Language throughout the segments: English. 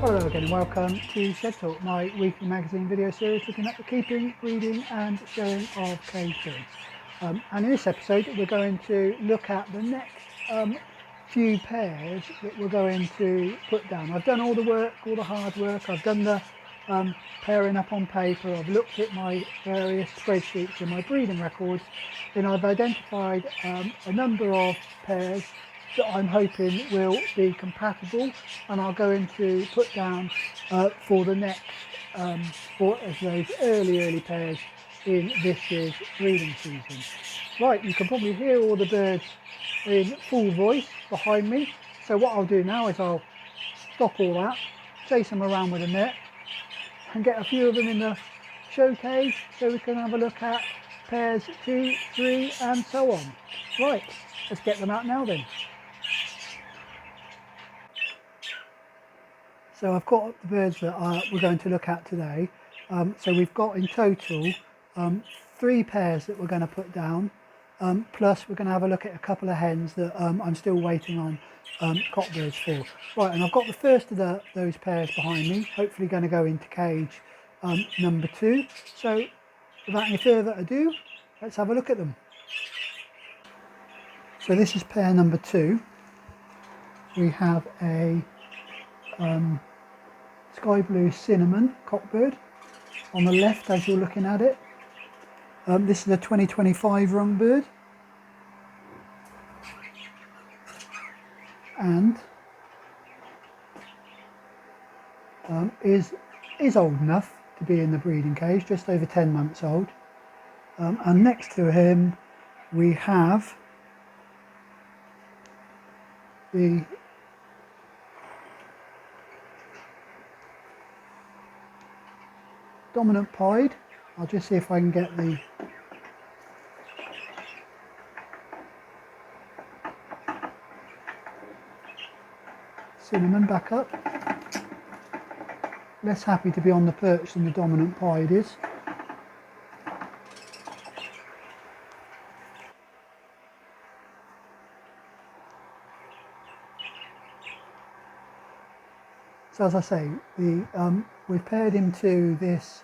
Hello again and welcome to Shed Talk, my weekly magazine video series looking at the keeping, breeding and showing of cage birds. And in this episode we're going to look at the next few pairs that we're going to put down. I've done all the work, all the hard work. I've done the pairing up on paper. I've looked at my various spreadsheets and my breeding records, and I've identified a number of pairs that I'm hoping will be compatible, and are going to put down for the next for as those early pairs in this year's breeding season. Right, you can probably hear all the birds in full voice behind me, so what I'll do now is I'll stop all that, chase them around with a net and get a few of them in the showcase so we can have a look at pairs 2, 3 and so on. Right, let's get them out now then. So I've got the birds that we're going to look at today. So we've got in total 3 pairs that we're going to put down. Plus we're going to have a look at a couple of hens that I'm still waiting on cockbirds for. Right, and I've got the first of those pairs behind me, hopefully going to go into cage number 2. So without any further ado, let's have a look at them. So this is pair number 2. We have a sky blue cinnamon cockbird on the left as you're looking at it. This is a 2025 rung bird, and is old enough to be in the breeding cage, just over 10 months old. And next to him we have the dominant pied. I'll just see if I can get the cinnamon back up. Less happy to be on the perch than the dominant pied is. So as I say, we've paired him to this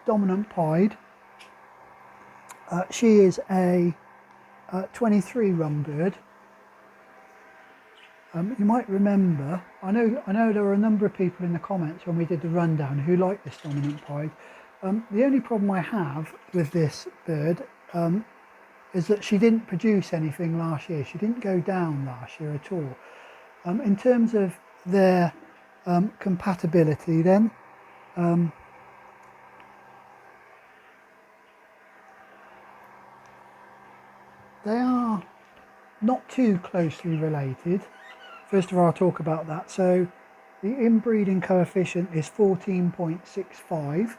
dominant pied. She is a 23 rung bird. You might remember, I know there were a number of people in the comments when we did the rundown who liked this dominant pied. The only problem I have with this bird is that she didn't produce anything last year. She didn't go down last year at all. In terms of their compatibility then, they are not too closely related. First of all, I'll talk about that. So the inbreeding coefficient is 14.65.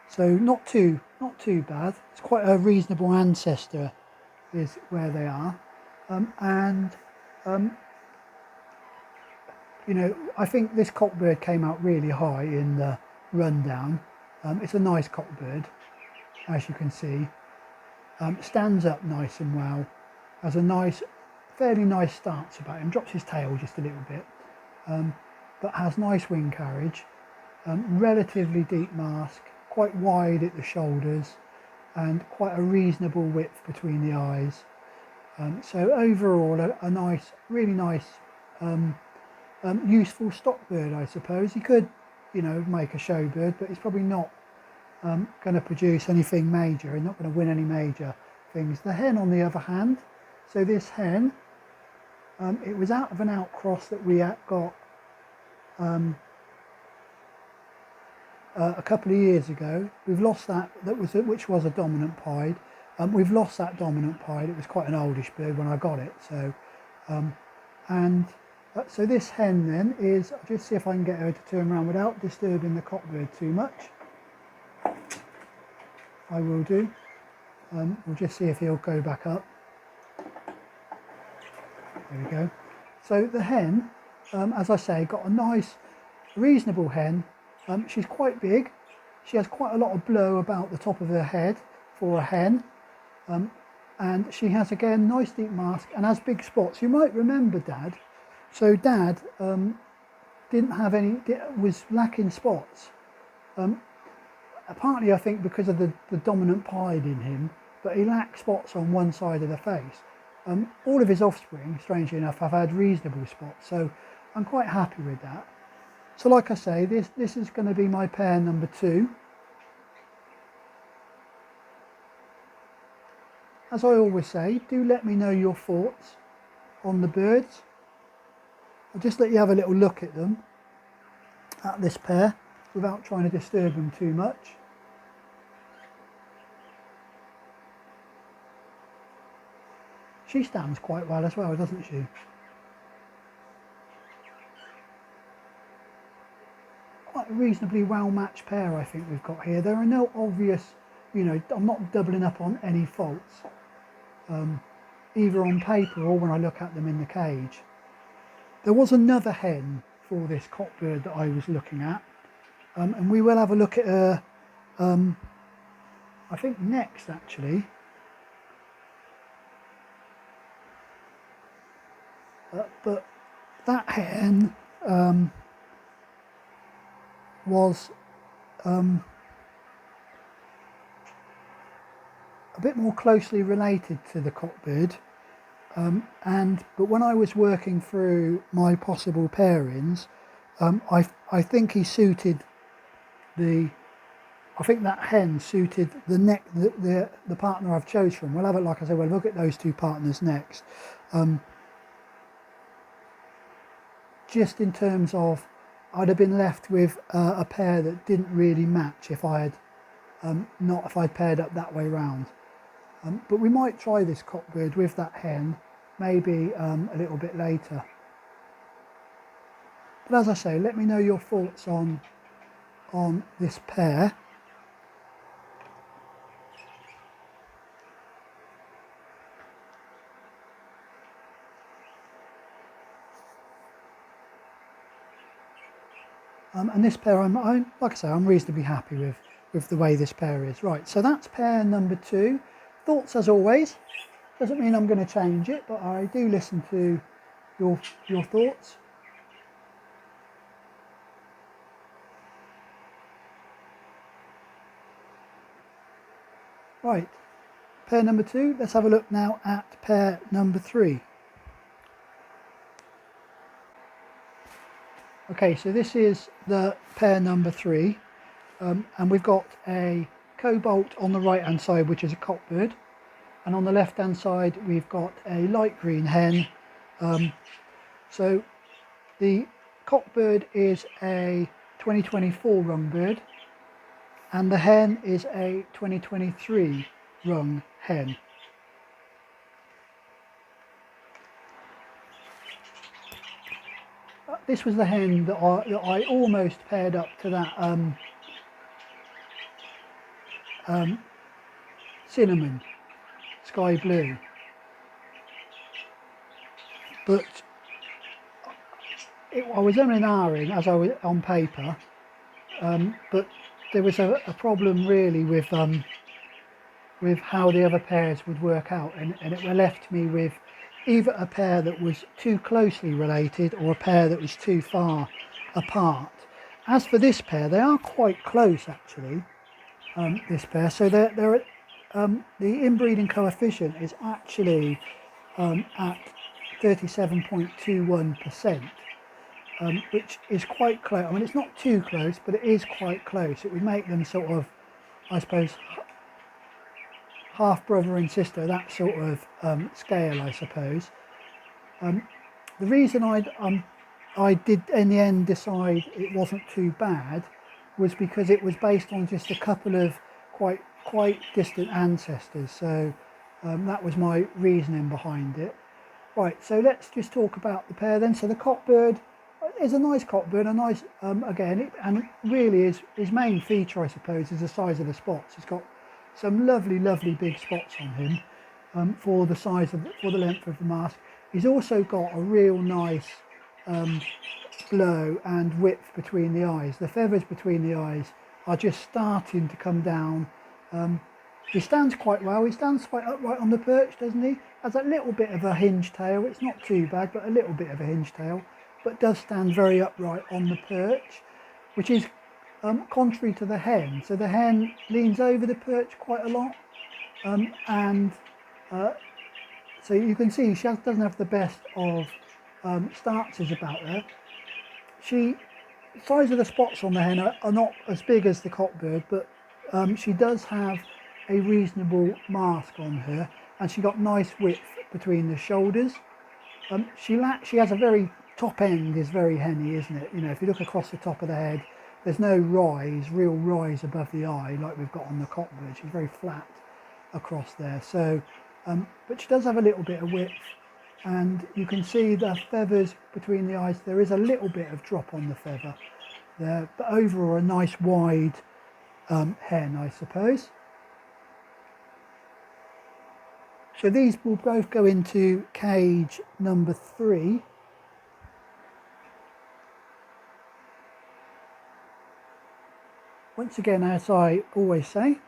So not too bad. It's quite a reasonable ancestor is where they are. You know, I think this cockbird came out really high in the rundown. It's a nice cockbird, as you can see. Stands up nice and well, has a fairly nice stance about him, drops his tail just a little bit, but has nice wing carriage, relatively deep mask, quite wide at the shoulders, and quite a reasonable width between the eyes. So overall, a nice, really nice, useful stock bird, I suppose. He could, you know, make a show bird, but he's probably not going to produce anything major and not going to win any major things. The hen, on the other hand, so this hen, it was out of an outcross that we got a couple of years ago. We've lost that, which was a dominant pied. We've lost that dominant pied. It was quite an oldish bird when I got it. So, so this hen then is, I'll just see if I can get her to turn around without disturbing the cockbird too much. I will do. We'll just see if he'll go back up. There we go. So the hen, as I say, got a nice, reasonable hen. She's quite big. She has quite a lot of blow about the top of her head for a hen. And she has, again, nice deep mask and has big spots. You might remember, Dad, So Dad didn't have any, was lacking spots. Partly I think because of the dominant pied in him, but he lacked spots on one side of the face. All of his offspring, strangely enough, have had reasonable spots, so I'm quite happy with that. So like I say, this is going to be my pair number 2. As I always say, do let me know your thoughts on the birds. I'll just let you have a little look at them, at this pair, without trying to disturb them too much. She stands quite well as well, doesn't she? Quite a reasonably well matched pair I think we've got here. There are no obvious, you know, I'm not doubling up on any faults, either on paper or when I look at them in the cage. There was another hen for this cockbird that I was looking at, and we will have a look at her, I think next actually. But that hen was a bit more closely related to the cockbird, but when I was working through my possible pairings, I think he suited I think that hen suited the partner I've chose from. We'll have it, like I said, we'll look at those two partners next. Just in terms of, I'd have been left with a pair that didn't really match if I had if I'd paired up that way round. But we might try this cockbird with that hen, maybe a little bit later. But as I say, let me know your thoughts on this pair. And this pair, like I say, I'm reasonably happy with the way this pair is. Right, so that's pair number 2. Thoughts as always. Doesn't mean I'm going to change it, but I do listen to your thoughts. Right, pair number 2. Let's have a look now at pair number 3. Okay, so this is the pair number 3, and we've got a cobalt on the right hand side, which is a cockbird, and on the left hand side we've got a light green hen. So the cockbird is a 2024 rung bird, and the hen is a 2023 rung hen. This was the hen that I almost paired up to that cinnamon sky blue, but I was umming as I was on paper, but there was a problem really with how the other pairs would work out, and it left me with either a pair that was too closely related or a pair that was too far apart. As for this pair, they are quite close actually, this pair. So the inbreeding coefficient is actually at 37.21%, which is quite close. I mean, it's not too close, but it is quite close. It would make them sort of, I suppose, half brother and sister, that sort of scale, I suppose. The reason I did in the end decide it wasn't too bad was because it was based on just a couple of quite distant ancestors. So that was my reasoning behind it. Right, so let's just talk about the pair then. So the cockbird is a nice cockbird, a nice again, and really his main feature, I suppose, is the size of the spots. It's got some lovely big spots on him for the length of the mask. He's also got a real nice glow and width between the eyes. The feathers between the eyes are just starting to come down He stands quite well. He stands quite upright on the perch, doesn't he? Has a little bit of a hinge tail. It's not too bad, but a little bit of a hinge tail. But does stand very upright on the perch, which is contrary to the hen. So the hen leans over the perch quite a lot, and so you can see she doesn't have the best of stances about her. The size of the spots on the hen are not as big as the cockbird, but she does have a reasonable mask on her, and she got nice width between the shoulders. She has a very top end is very henny, isn't it? You know, if you look across the top of the head, there's no real rise above the eye like we've got on the cockbird. She's very flat across there. So, but she does have a little bit of width, and you can see the feathers between the eyes. There is a little bit of drop on the feather there, but overall a nice wide hen, I suppose. So these will both go into cage number 3. Once again, as I always say,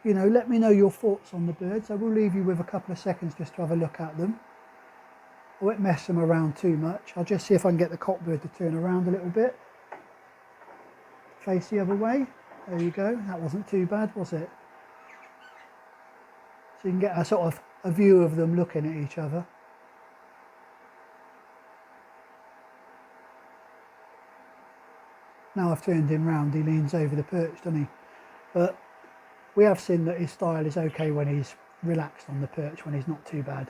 you know, let me know your thoughts on the birds. I will leave you with a couple of seconds just to have a look at them. I won't mess them around too much. I'll just see if I can get the cockbird to turn around a little bit. Face the other way. There you go. That wasn't too bad, was it? So you can get a sort of a view of them looking at each other. Now I've turned him round, he leans over the perch, doesn't he? But we have seen that his style is okay when he's relaxed on the perch, when he's not too bad.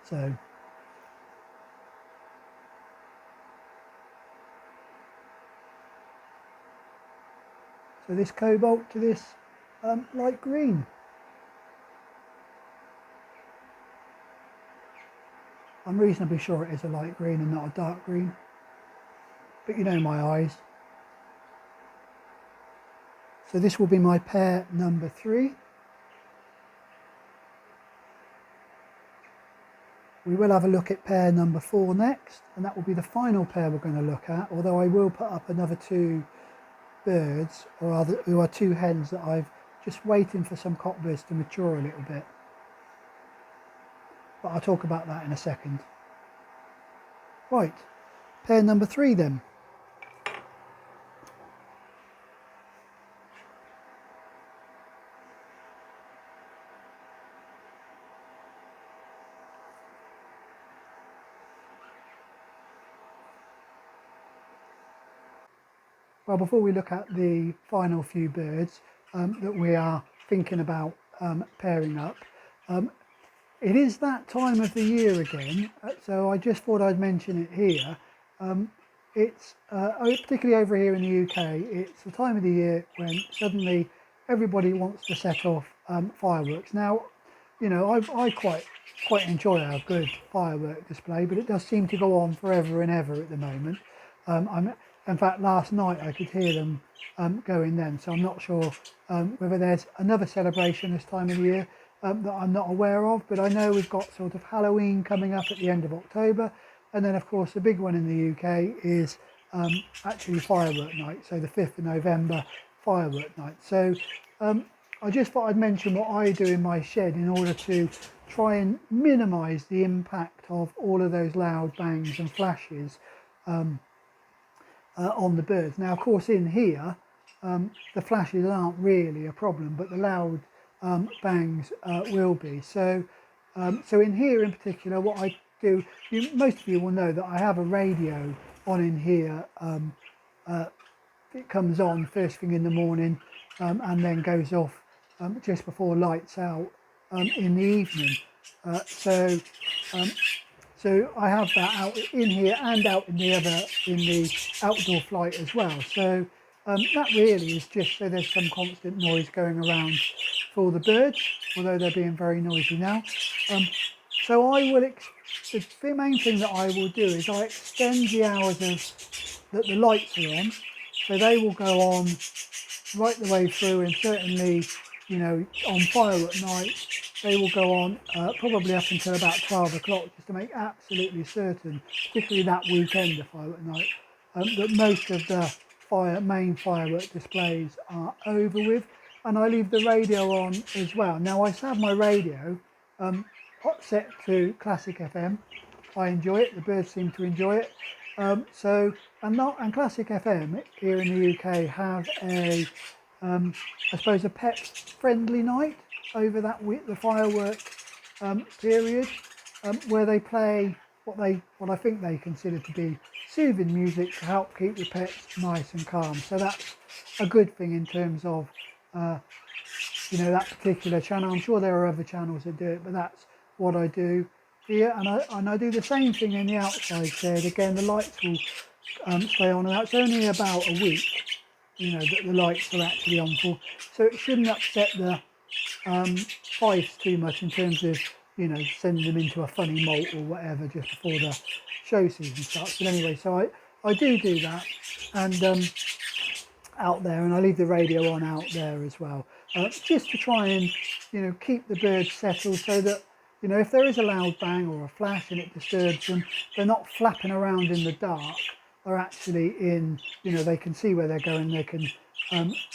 So this cobalt to this light green. I'm reasonably sure it is a light green and not a dark green, but you know my eyes. So this will be my pair number 3. We will have a look at pair number 4 next, and that will be the final pair we're going to look at, although I will put up another 2 birds, or rather, who are 2 hens that I've just waiting for some cockbirds to mature a little bit. But I'll talk about that in a second. Right, pair number 3 then. Well, before we look at the final few birds that we are thinking about pairing up, it is that time of the year again, so I just thought I'd mention it here. It's particularly over here in the UK, it's the time of the year when suddenly everybody wants to set off fireworks. Now, you know, I quite enjoy our good firework display, but it does seem to go on forever and ever at the moment. In fact, last night I could hear them going then, so I'm not sure whether there's another celebration this time of the year that I'm not aware of, but I know we've got sort of Halloween coming up at the end of October, and then of course the big one in the UK is actually firework night, so the 5th of November firework night. So I just thought I'd mention what I do in my shed in order to try and minimise the impact of all of those loud bangs and flashes on the birds. Now, of course, in here, the flashes aren't really a problem, but the loud bangs will be. So, so in here in particular, what I do, most of you will know that I have a radio on in here. It comes on first thing in the morning and then goes off just before lights out in the evening. So I have that out in here and out in the outdoor flight as well. So that really is just so there's some constant noise going around for the birds, although they're being very noisy now. So I will, the main thing that I will do is I extend the hours that the lights are on, so they will go on right the way through, and certainly, you know, on firework night, they will go on probably up until about 12 o'clock, just to make absolutely certain, particularly that weekend of firework night, that most of the main firework displays are over with. and I leave the radio on as well. Now I have my radio set to classic FM. I enjoy it, the birds seem to enjoy it. And classic FM here in the UK have a, I suppose, a pet friendly night over that week, the firework period, where they play what I think they consider to be soothing music to help keep the pets nice and calm. So that's a good thing in terms of that particular channel. I'm sure there are other channels that do it, but that's what I do here. And I do the same thing in the outside shed. Again, the lights will stay on, and that's only about a week, that the lights are actually on for. So it shouldn't upset the fives too much in terms of, sending them into a funny molt or whatever just before the show season starts. But anyway, so I do that, and out there, and I leave the radio on out there as well, just to try and keep the birds settled, so that if there is a loud bang or a flash and it disturbs them, they're not flapping around in the dark. They're actually in, they can see where they're going, they can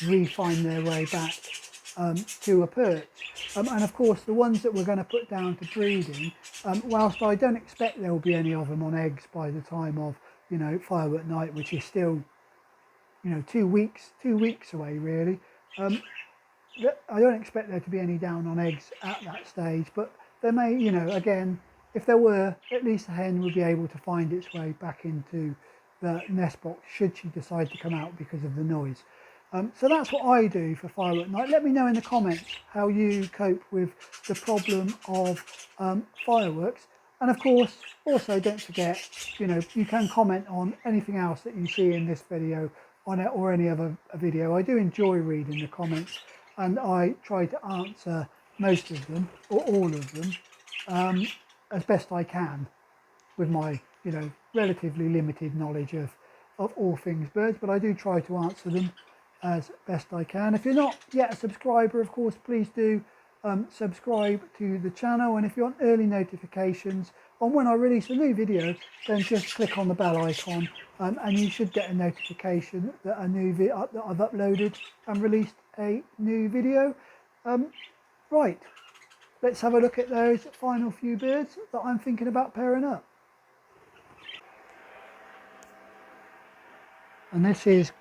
re-find their way back to a perch. And of course the ones that we're going to put down to breeding, whilst I don't expect there will be any of them on eggs by the time of firework night, which is still 2 weeks away really. I don't expect there to be any down on eggs at that stage, but there may, again, if there were, at least the hen would be able to find its way back into the nest box should she decide to come out because of the noise. So that's what I do for firework night. Let me know in the comments how you cope with the problem of fireworks. And of course, also don't forget, you can comment on anything else that you see in this video on it or any other video. I do enjoy reading the comments, and I try to answer most of them or all of them as best I can with my relatively limited knowledge of all things birds, but I do try to answer them as best I can. If you're not yet a subscriber, of course, please do subscribe to the channel, and if you want early notifications on when I release a new video, then just click on the bell icon, and you should get a notification that that I've uploaded and released a new video. Right, let's have a look at those final few birds that I'm thinking about pairing up. And this is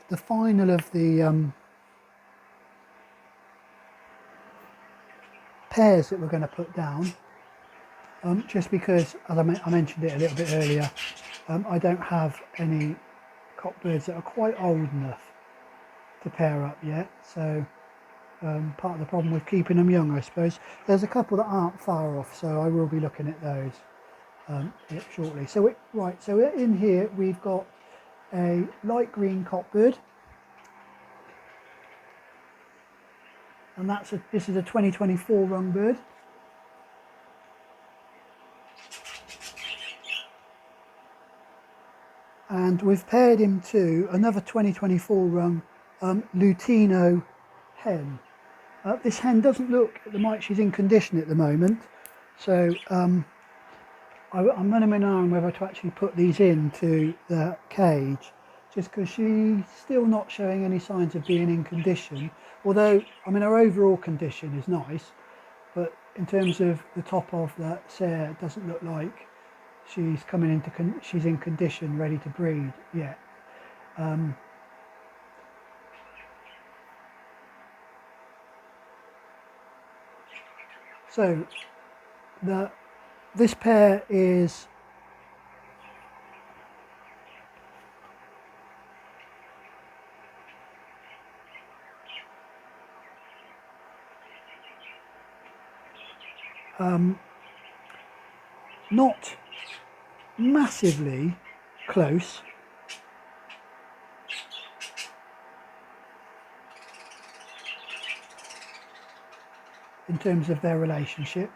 the final of the pairs that we're going to put down, just because, as I mentioned it a little bit earlier, I don't have any cockbirds that are quite old enough to pair up yet, so part of the problem with keeping them young, I suppose. There's a couple that aren't far off, so I will be looking at those shortly. So so in here we've got a light green cockbird, and this is a 2024 rung bird. And we've paired him to another 2024 rung Lutino hen. This hen doesn't look at the mic, she's in condition at the moment, so I'm umming on whether to actually put these into the cage, just because she's still not showing any signs of being in condition. Although, I mean, her overall condition is nice, but in terms of the top of the cere, it doesn't look like she's coming into she's in condition, ready to breed yet. So this pair is not massively close, in terms of their relationship.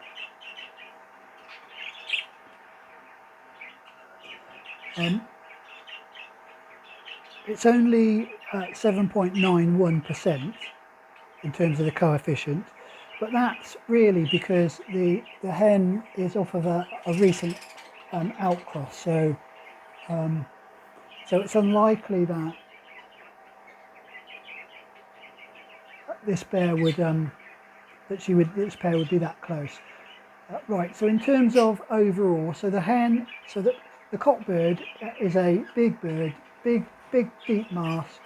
It's only 7.91% in terms of the coefficient, but that's really because the hen is off of a recent outcross, so it's unlikely that this pair would this pair would be that close. Right, so in terms of overall, so the hen, so the cockbird is a big bird, big deep mask,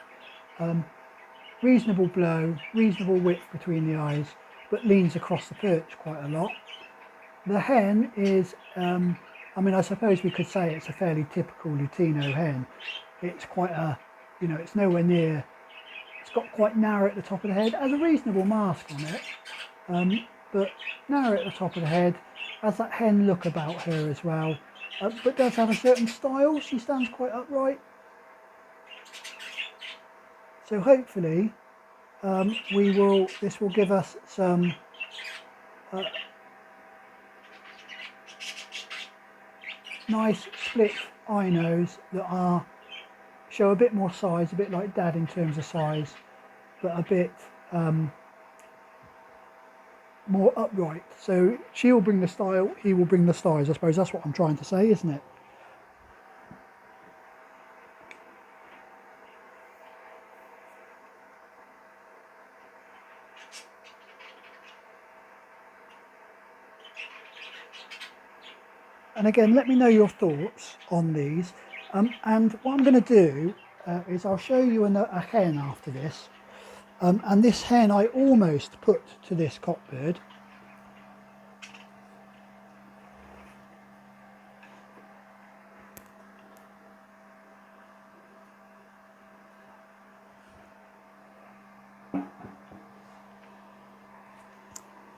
reasonable blow, reasonable width between the eyes, but leans across the perch quite a lot. The hen is, I mean, I suppose we could say it's a fairly typical Lutino hen. It's quite a, you know, it's nowhere near, it's got quite narrow at the top of the head, has a reasonable mask on it, but narrow at the top of the head, has that hen look about her as well, but does have a certain style. She stands quite upright. So hopefully this will give us some nice split eye nose that show a bit more size, a bit like Dad in terms of size, but a bit more upright. So she'll bring the style, he will bring the size. I suppose that's what I'm trying to say, isn't it? And again, let me know your thoughts on these. And what I'm going to do is I'll show you a hen after this. And this hen I almost put to this cockbird.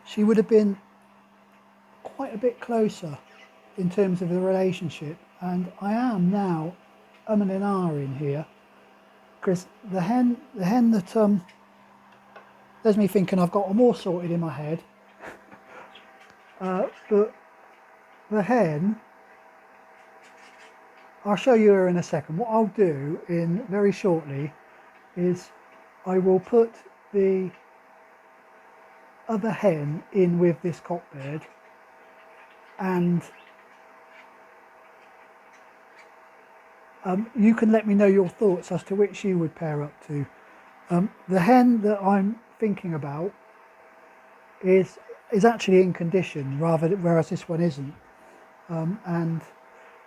She would have been quite a bit closer in terms of the relationship, and I am now and ahhing here because the hen that there's me thinking I've got them all sorted in my head, but the hen, I'll show you her in a second. What I'll do in very shortly is I will put the other hen in with this cockbird, and you can let me know your thoughts as to which you would pair up to. The hen that I'm thinking about is actually in condition, whereas this one isn't, and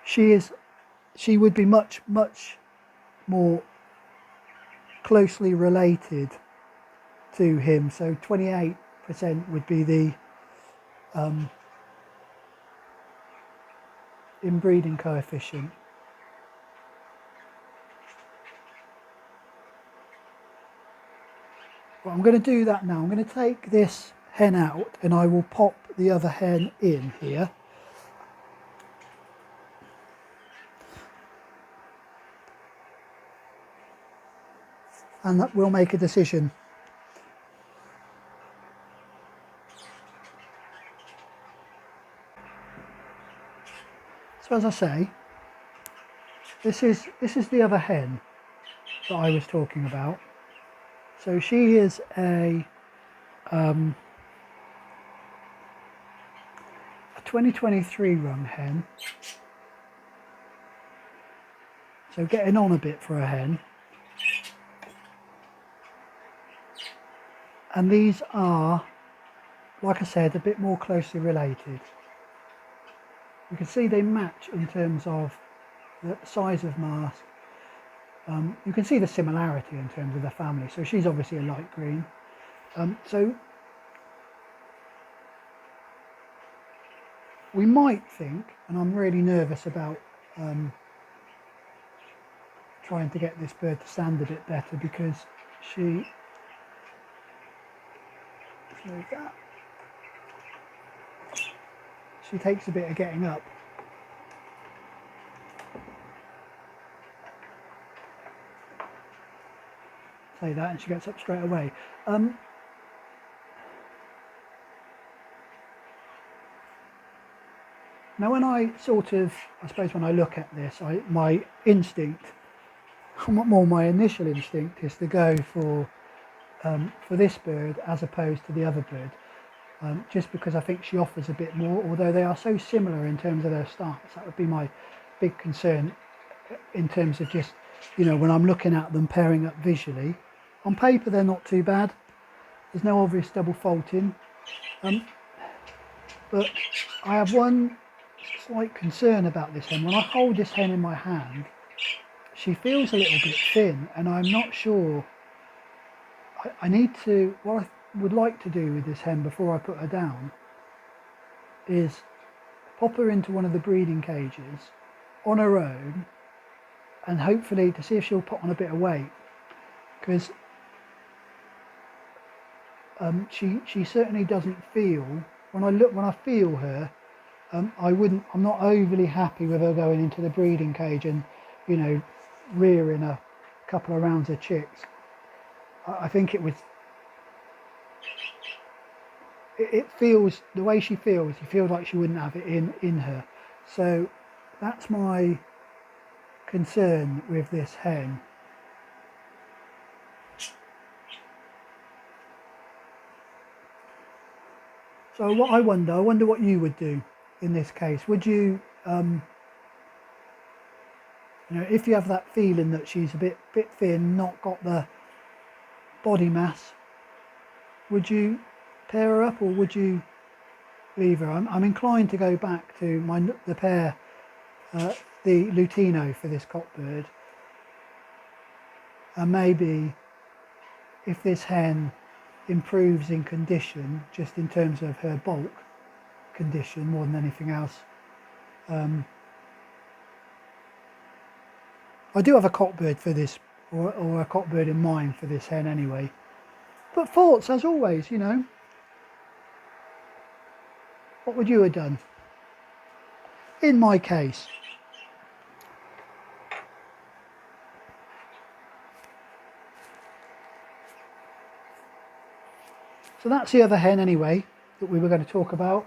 she would be much more closely related to him. So 28% would be the inbreeding coefficient. Well, I'm going to do that now. I'm going to take this hen out and I will pop the other hen in here. And that will make a decision. So as I say, this is the other hen that I was talking about. So she is a 2023 run hen. So getting on a bit for a hen. And these are, like I said, a bit more closely related. You can see they match in terms of the size of mask. You can see the similarity in terms of the family. So she's obviously a light green. So we might think, and I'm really nervous about trying to get this bird to stand a bit better, because she, let's move that. She takes a bit of getting up. Say that and she gets up straight away. Now when I suppose when I look at this, my instinct, my initial instinct is to go for this bird as opposed to the other bird, just because I think she offers a bit more, although they are so similar in terms of their stance. That would be my big concern in terms of just, you know, when I'm looking at them pairing up visually. On paper they're not too bad, There's no obvious double faulting, but I have one slight concern about this hen. When I hold this hen in my hand, she feels a little bit thin, and I'm not sure. I need to, what I would like to do with this hen before I put her down is pop her into one of the breeding cages on her own, and hopefully to see if she'll put on a bit of weight, because she certainly doesn't feel, when I feel her, I'm not overly happy with her going into the breeding cage and, you know, rearing a couple of rounds of chicks. I think it feels, the way she feels, you feel like she wouldn't have it in her. So that's my concern with this hen. So what I wonder what you would do in this case. Would you, you know, if you have that feeling that she's a bit thin, not got the body mass, would you pair her up, or would you leave her? I'm inclined to go back to the pair, the Lutino for this cockbird, and maybe if this hen improves in condition, just in terms of her bulk condition more than anything else. I do have a cockbird for this, or a cockbird in mind for this hen anyway. But thoughts, as always, you know. What would you have done in my case? So that's the other hen anyway that we were going to talk about.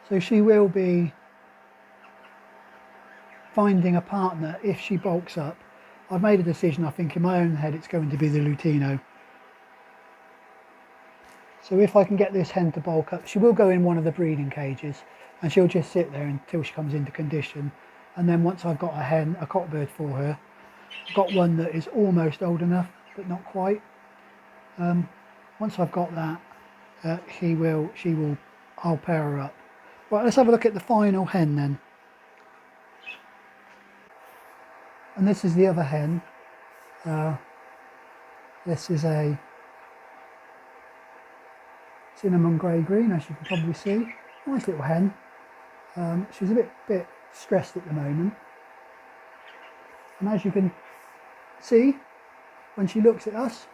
So she will be finding a partner if she bulks up. I've made a decision, I think in my own head it's going to be the Lutino. So if I can get this hen to bulk up, she will go in one of the breeding cages and she'll just sit there until she comes into condition. And then once I've got a cockbird for her, I've got one that is almost old enough but not quite. Once I've got that, I'll pair her up. Right, let's have a look at the final hen then. And this is the other hen. This is a cinnamon grey green, as you can probably see. Nice little hen. She's a bit stressed at the moment. And as you can see, when she looks at us,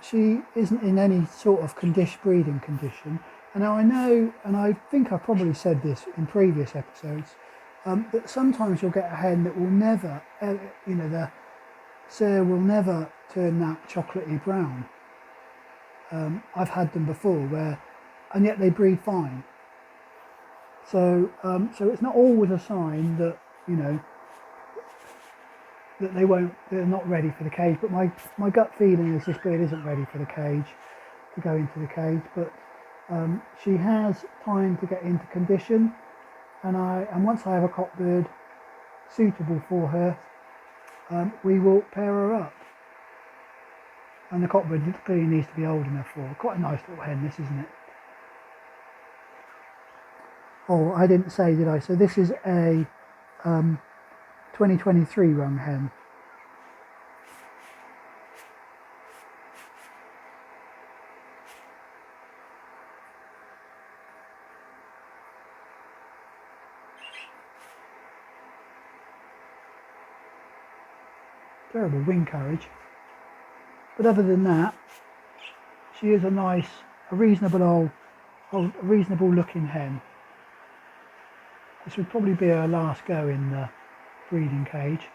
she isn't in any sort of breeding condition. And now I know, and I think I probably said this in previous episodes, that sometimes you'll get a hen that will never, you know, the sire will never turn that chocolatey brown. I've had them before and yet they breed fine. So it's not always a sign that, you know, that they're not ready for the cage. But my gut feeling is this bird isn't ready for the cage, to go into the cage. But she has time to get into condition, and once I have a cockbird suitable for her, we will pair her up. And the cockbird clearly needs to be old enough for her. Quite a nice little hen, this, isn't it? Oh, I didn't say, did I? So this is a 2023 rung hen. Terrible wing carriage. But other than that, she is a reasonable looking hen. This would probably be her last go in the breeding cage.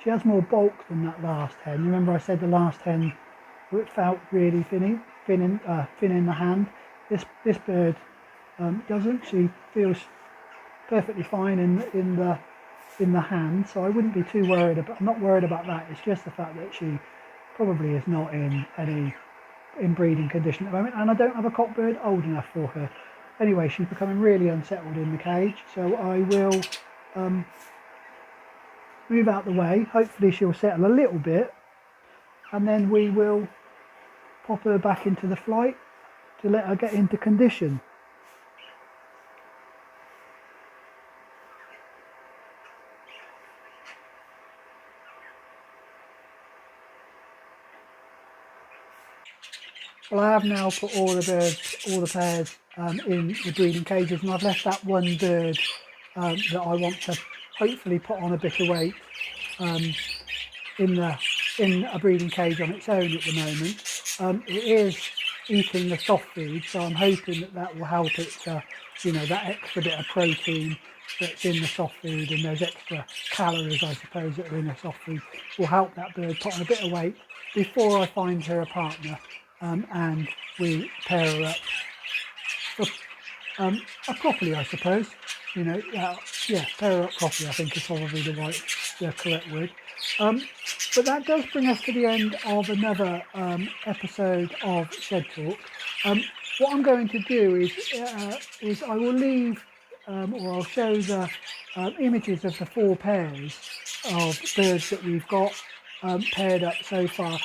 She has more bulk than that last hen. You remember I said the last hen, it felt really thin in the hand. This bird doesn't. She feels perfectly fine in the in the hand, so I wouldn't be too worried about. I'm not worried about that. It's just the fact that she probably is not in any breeding condition at the moment, and I don't have a cock bird old enough for her. Anyway, she's becoming really unsettled in the cage, so I will move out the way. Hopefully she'll settle a little bit, and then we will pop her back into the flight to let her get into condition. Well, I have now put all the birds, all the pairs in the breeding cages, and I've left that one bird that I want to hopefully put on a bit of weight in a breeding cage on its own at the moment. It is eating the soft feed, so I'm hoping that that will help it to, you know, that extra bit of protein that's in the soft food and those extra calories, I suppose, that are in the soft food will help that bird put on a bit of weight before I find her a partner and we pair her up properly, I suppose. You know, yeah, pair her up properly, I think is probably the correct word. But that does bring us to the end of another episode of Shed Talk. What I'm going to do is I will leave or I'll show the images of the 4 pairs of birds that we've got paired up so far.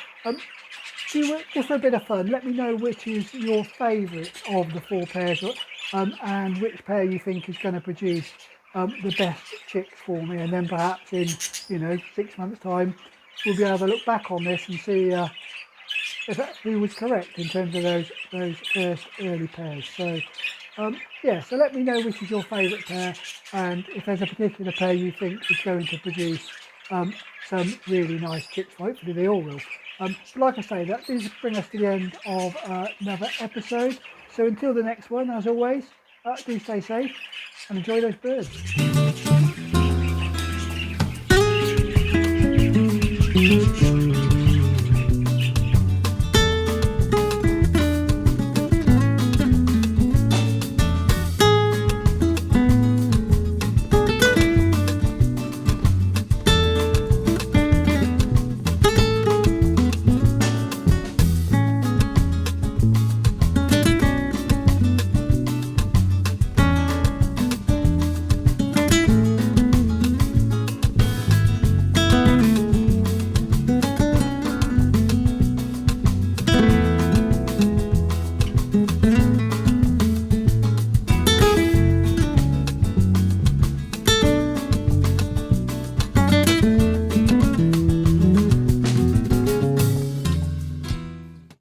Just for a bit of fun, let me know which is your favourite of the 4 pairs and which pair you think is going to produce the best chicks for me, and then perhaps in 6 months time we'll be able to look back on this and see who was correct in terms of those first early pairs. So yeah, so let me know which is your favourite pair, and if there's a particular pair you think is going to produce some really nice chicks. Hopefully they all will. But like I say, that does bring us to the end of another episode. So until the next one, as always, do stay safe and enjoy those birds.